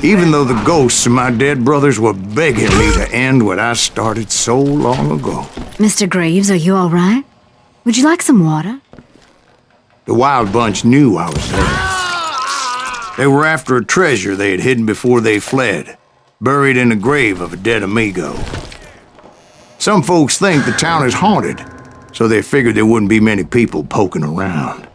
even though the ghosts of my dead brothers were begging me to end what I started so long ago. Mr. Graves, are you all right? Would you like some water? The Wild Bunch knew I was there. They were after a treasure they had hidden before they fled, buried in the grave of a dead amigo. Some folks think the town is haunted, so they figured there wouldn't be many people poking around.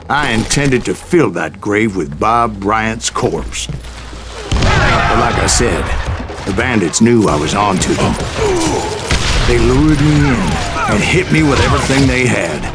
I intended to fill that grave with Bob Bryant's corpse. But like I said, the bandits knew I was on to them. They lured me in and hit me with everything they had.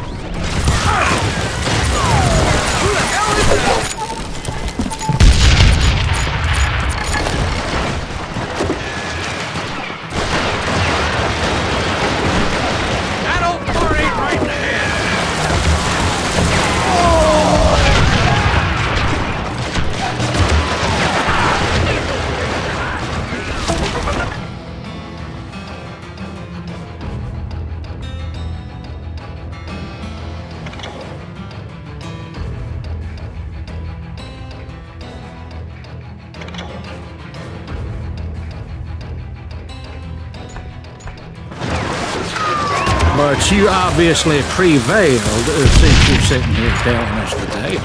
But you obviously prevailed since you're sitting here telling us today.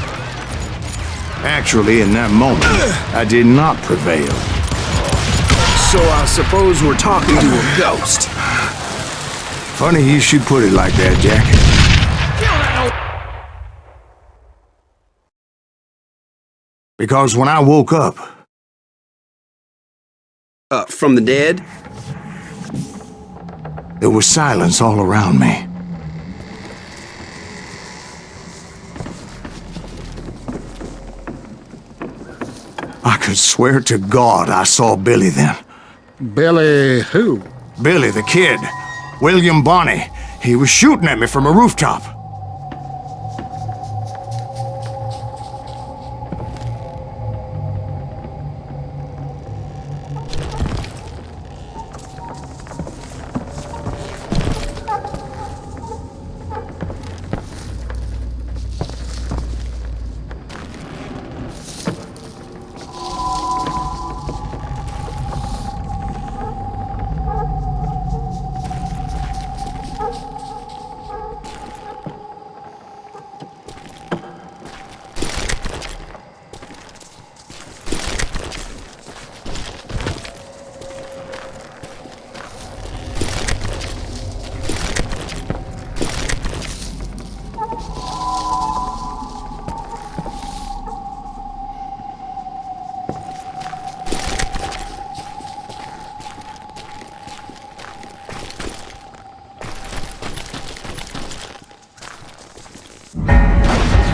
Actually, in that moment, I did not prevail. So I suppose we're talking to a ghost. Funny you should put it like that, Jack. Because when I woke up... From the dead? There was silence all around me. I could swear to God I saw Billy then. Billy who? Billy the kid. William Bonney. He was shooting at me from a rooftop.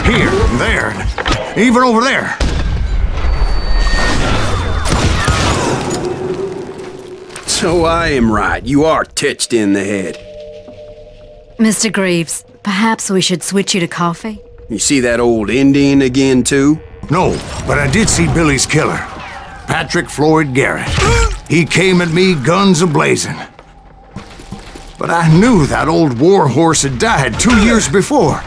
Here, there, even over there. So I am right. You are titched in the head. Mr. Graves, perhaps we should switch you to coffee? You see that old Indian again, too? No, but I did see Billy's killer, Patrick Floyd Garrett. He came at me guns a-blazing. But I knew that old war horse had died 2 years before.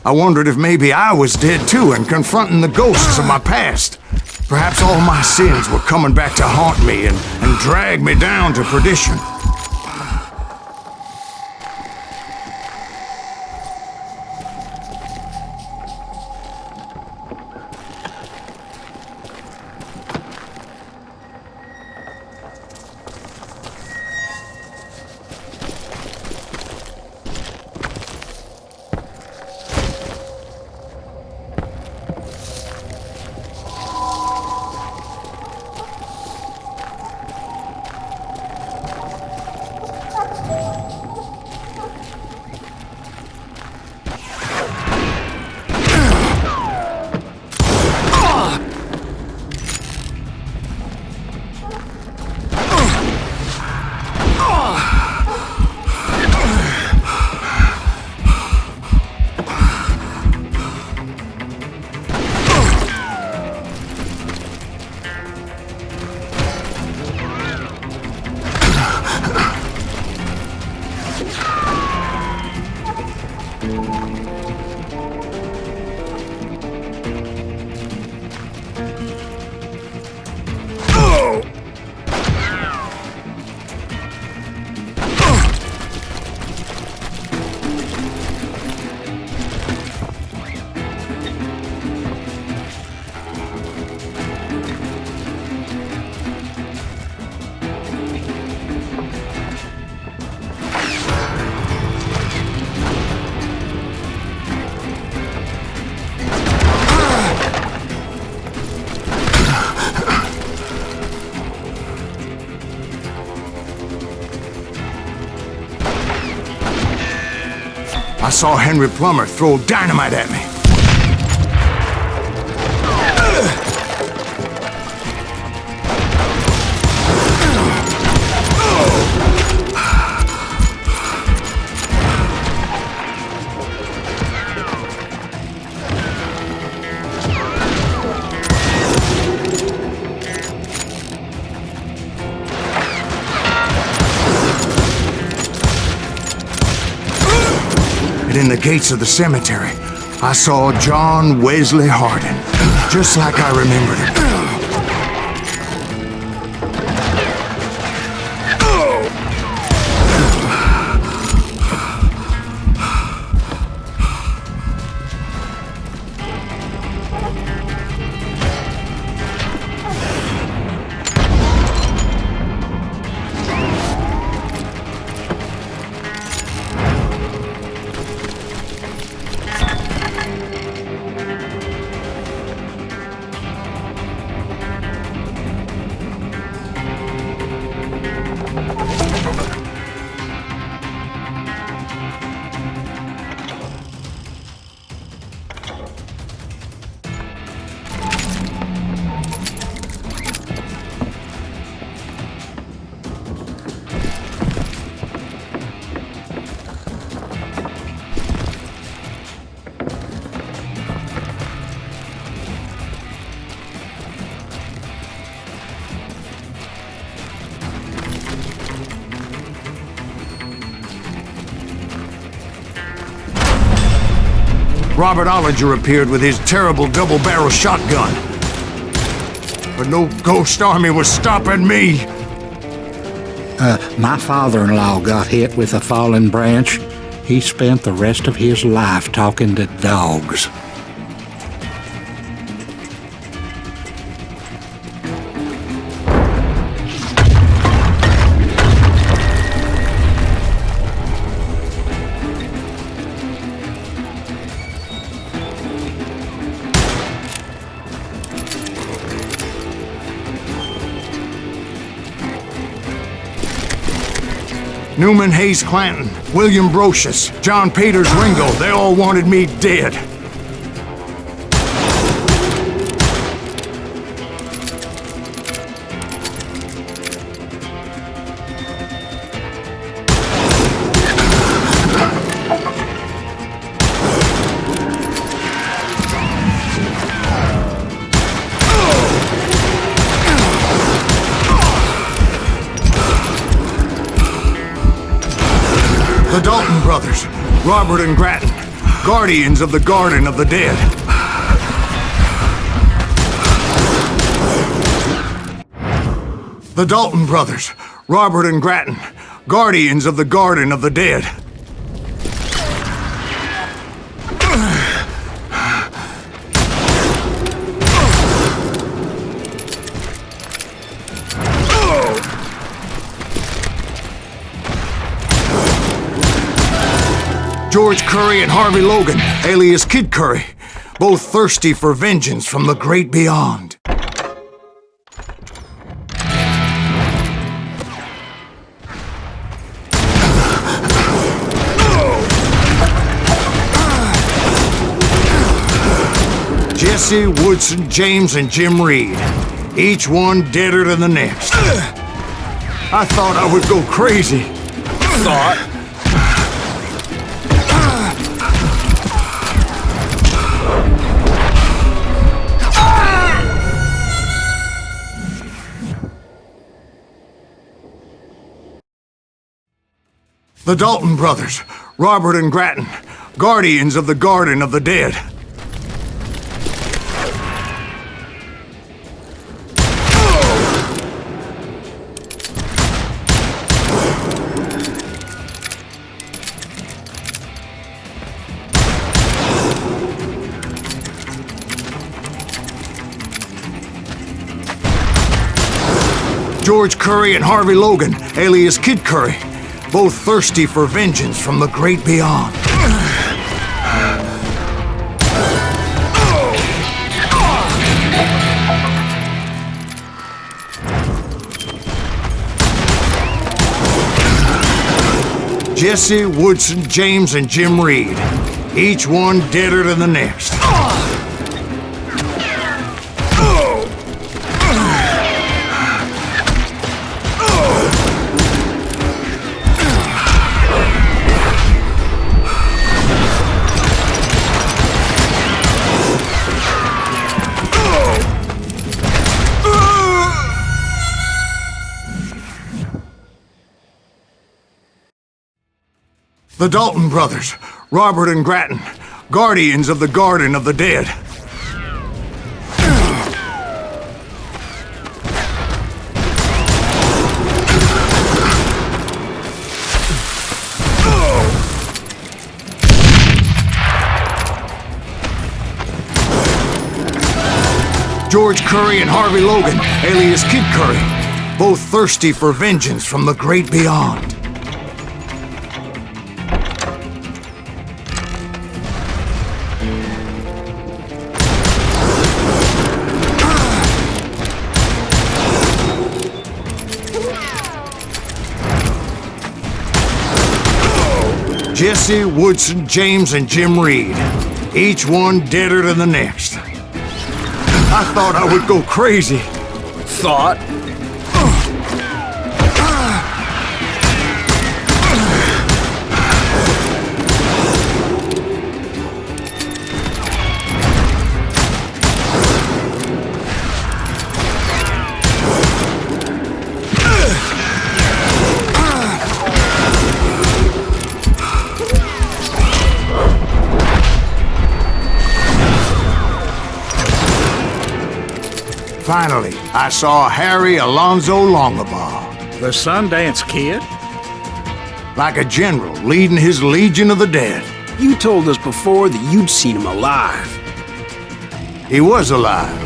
I wondered if maybe I was dead too and confronting the ghosts of my past. Perhaps all my sins were coming back to haunt me and drag me down to perdition. saw Henry Plummer throw dynamite at me. And in the gates of the cemetery, I saw John Wesley Hardin, just like I remembered him. Robert Ollinger appeared with his terrible double-barrel shotgun. But no ghost army was stopping me. My father-in-law got hit with a fallen branch. He spent the rest of his life talking to dogs. Newman Hayes Clanton, William Brocious, John Peters Ringo, they all wanted me dead. The Dalton brothers, Robert and Grattan, guardians of the Garden of the Dead. The Dalton brothers, Robert and Grattan, guardians of the Garden of the Dead. George Curry and Harvey Logan, alias Kid Curry, both thirsty for vengeance from the great beyond. Jesse, Woodson, James, and Jim Reed, each one deader than the next. I thought I would go crazy. Thought? The Dalton brothers, Robert and Grattan, guardians of the Garden of the Dead. George Curry and Harvey Logan, alias Kid Curry, both thirsty for vengeance from the great beyond. Jesse, Woodson, James, and Jim Reed. Each one deader than the next. The Dalton brothers, Robert and Grattan, guardians of the Garden of the Dead. George Curry and Harvey Logan, alias Kid Curry, both thirsty for vengeance from the great beyond. Jesse, Woodson, James, and Jim Reed. Each one deader than the next. I thought I would go crazy. Thought? Finally, I saw Harry Alonzo Longabaugh. The Sundance Kid? Like a general leading his legion of the dead. You told us before that you'd seen him alive. He was alive.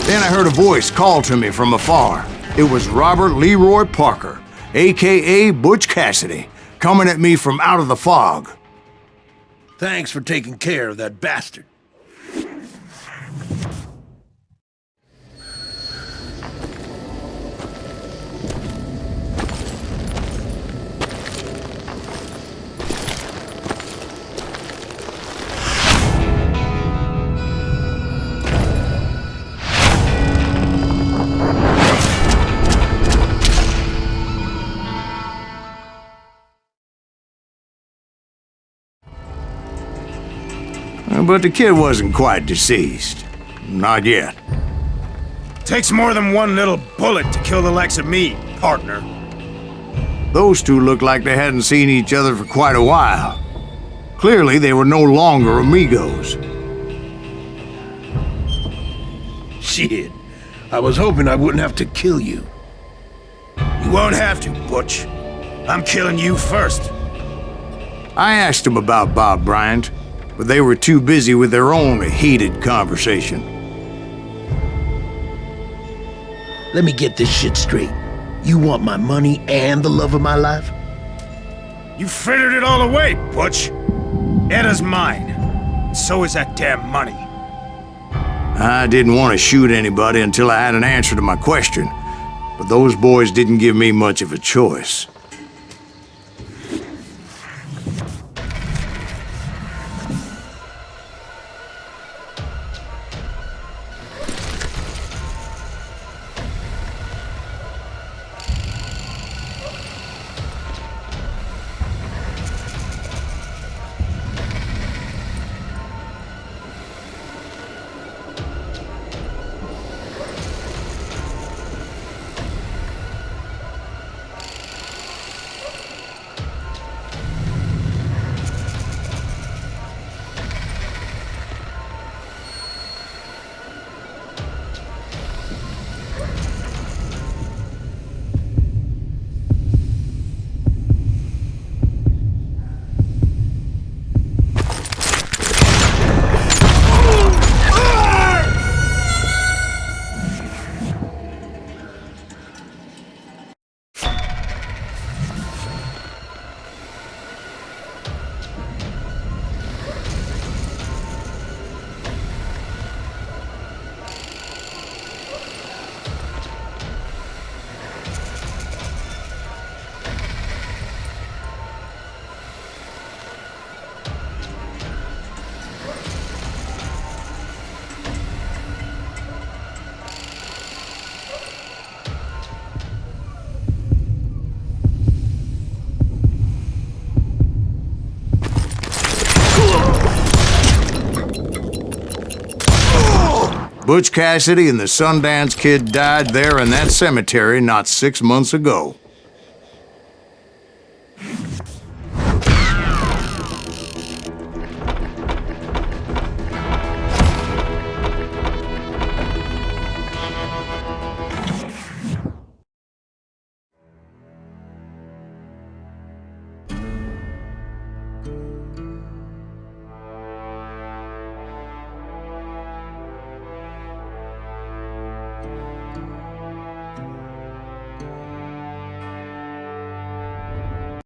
Then I heard a voice call to me from afar. It was Robert Leroy Parker, a.k.a. Butch Cassidy, coming at me from out of the fog. Thanks for taking care of that bastard. But the kid wasn't quite deceased. Not yet. Takes more than one little bullet to kill the likes of me, partner. Those two looked like they hadn't seen each other for quite a while. Clearly, they were no longer amigos. Shit. I was hoping I wouldn't have to kill you. You won't have to, Butch. I'm killing you first. I asked them about Bob Bryant, but they were too busy with their own heated conversation. Let me get this shit straight. You want my money and the love of my life? You frittered it all away, Butch. Etta's mine. So is that damn money. I didn't want to shoot anybody until I had an answer to my question, but those boys didn't give me much of a choice. Butch Cassidy and the Sundance Kid died there in that cemetery not 6 months ago.